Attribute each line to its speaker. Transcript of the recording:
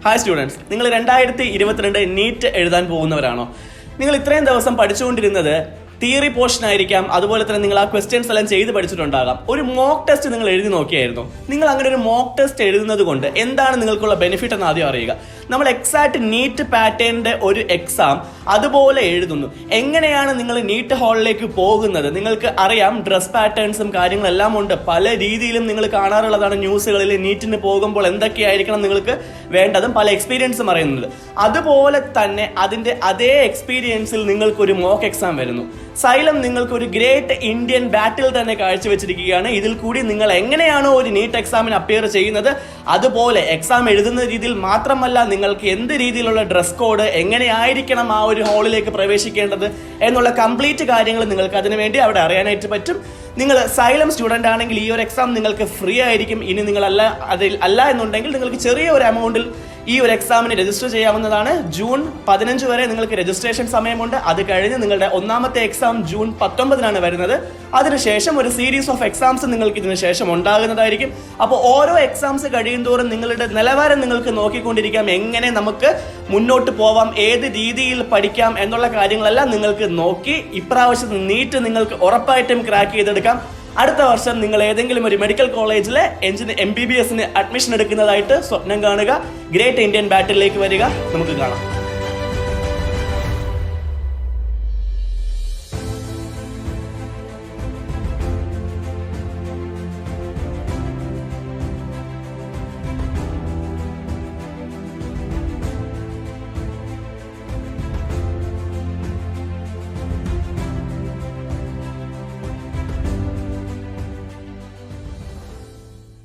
Speaker 1: Hi students, നിങ്ങൾ 2022 NEET എഴുതാൻ പോകുന്നവരാണോ? നിങ്ങൾ ഇത്രയും ദിവസം പഠിച്ചുകൊണ്ടിരുന്നത് തിയറി പോർഷൻ ആയിരിക്കാം, അതുപോലെ തന്നെ നിങ്ങൾ ആ ക്വസ്റ്റ്യൻസ് എല്ലാം ചെയ്ത് പഠിച്ചിട്ടുണ്ടാകാം. ഒരു മോക്ക് ടെസ്റ്റ് നിങ്ങൾ എഴുതി നോക്കിയായിരുന്നു. നിങ്ങൾ അങ്ങനെ ഒരു മോക്ക് ടെസ്റ്റ് എഴുതുന്നത് കൊണ്ട് എന്താണ് നിങ്ങൾക്കുള്ള ബെനിഫിറ്റ് എന്ന് ആദ്യം അറിയുക. നമ്മൾ എക്സാക്ട് നീറ്റ് പാറ്റേണിന്റെ ഒരു എക്സാം അതുപോലെ എഴുതുന്നു. എങ്ങനെയാണ് നിങ്ങൾ നീറ്റ് ഹാളിലേക്ക് പോകുന്നത്? നിങ്ങൾക്ക് അറിയാം, ഡ്രസ് പാറ്റേൺസും കാര്യങ്ങളെല്ലാം ഉണ്ട്. പല രീതിയിലും നിങ്ങൾ കാണാറുള്ളതാണ് ന്യൂസുകളിൽ. നീറ്റിന് പോകുമ്പോൾ എന്തൊക്കെയായിരിക്കണം നിങ്ങൾക്ക് വേണ്ടതും പല എക്സ്പീരിയൻസും അറിയുന്നത്. അതുപോലെ തന്നെ അതിന്റെ അതേ എക്സ്പീരിയൻസിൽ നിങ്ങൾക്കൊരു മോക്ക് എക്സാം വരുന്നു. XYLEM നിങ്ങൾക്ക് ഒരു ഗ്രേറ്റ് ഇന്ത്യൻ ബാറ്റിൽ തന്നെ കാഴ്ചവെച്ചിരിക്കുകയാണ്. ഇതിൽ കൂടി നിങ്ങൾ എങ്ങനെയാണോ ഒരു നീറ്റ് എക്സാമിന് അപ്പിയർ ചെയ്യുന്നത് അതുപോലെ എക്സാം എഴുതുന്ന രീതിയിൽ മാത്രമല്ല, നിങ്ങൾക്ക് എന്ത് രീതിയിലുള്ള ഡ്രസ് കോഡ്, എങ്ങനെയായിരിക്കണം ആ ഒരു ഹാളിലേക്ക് പ്രവേശിക്കേണ്ടത് എന്നുള്ള കംപ്ലീറ്റ് കാര്യങ്ങൾ നിങ്ങൾക്ക് അതിനുവേണ്ടി അവിടെ അറിയാനായിട്ട് പറ്റും. നിങ്ങൾ XYLEM സ്റ്റുഡൻ്റ് ആണെങ്കിൽ ഈ ഒരു എക്സാം നിങ്ങൾക്ക് ഫ്രീ ആയിരിക്കും. ഇനി നിങ്ങൾ അല്ല എന്നുണ്ടെങ്കിൽ നിങ്ങൾക്ക് ചെറിയ ഒരു എമൗണ്ടിൽ ഈ ഒരു എക്സാമിന് രജിസ്റ്റർ ചെയ്യാവുന്നതാണ്. ജൂൺ 15 വരെ നിങ്ങൾക്ക് രജിസ്ട്രേഷൻ സമയമുണ്ട്. അത് കഴിഞ്ഞ് നിങ്ങളുടെ ഒന്നാമത്തെ എക്സാം ജൂൺ 19 വരുന്നത്. അതിനുശേഷം ഒരു സീരീസ് ഓഫ് എക്സാംസ് നിങ്ങൾക്ക് ഇതിനു ശേഷം ഉണ്ടാകുന്നതായിരിക്കും. അപ്പോൾ ഓരോ എക്സാംസ് കഴിയും തോറും നിങ്ങളുടെ നിലവാരം നിങ്ങൾക്ക് നോക്കിക്കൊണ്ടിരിക്കാം. എങ്ങനെ നമുക്ക് മുന്നോട്ട് പോവാം, ഏത് രീതിയിൽ പഠിക്കാം എന്നുള്ള കാര്യങ്ങളെല്ലാം നിങ്ങൾക്ക് നോക്കി ഇപ്രാവശ്യത്തെ നീറ്റ് നിങ്ങൾക്ക് ഉറപ്പായിട്ടും ക്രാക്ക് ചെയ്തെടുക്കാം. അടുത്ത വർഷം നിങ്ങൾ ഏതെങ്കിലും ഒരു മെഡിക്കൽ കോളേജിലെ MBBS അഡ്മിഷൻ എടുക്കുന്നതായിട്ട് സ്വപ്നം കാണുക. ഗ്രേറ്റ് ഇന്ത്യൻ ബാറ്റിലേക്ക് വരിക. നമുക്ക് കാണാം.